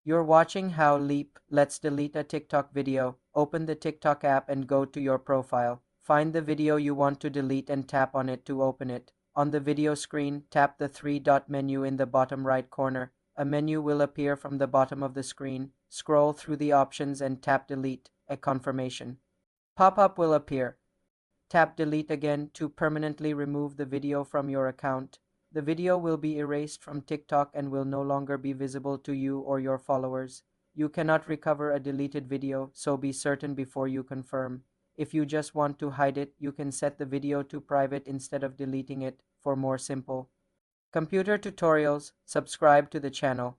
You're watching How Leap. Let's delete a TikTok video. Open the TikTok app and go to your profile. Find the video you want to delete and tap on it to open it. On the video screen, tap the three-dot menu in the bottom right corner. A menu will appear from the bottom of the screen. Scroll through the options and tap Delete. A confirmation pop-up will appear. Tap Delete again to permanently remove the video from your account. The video will be erased from TikTok and will no longer be visible to you or your followers. You cannot recover a deleted video, so be certain before you confirm. If you just want to hide it, you can set the video to private instead of deleting it. For more simple computer tutorials, subscribe to the channel.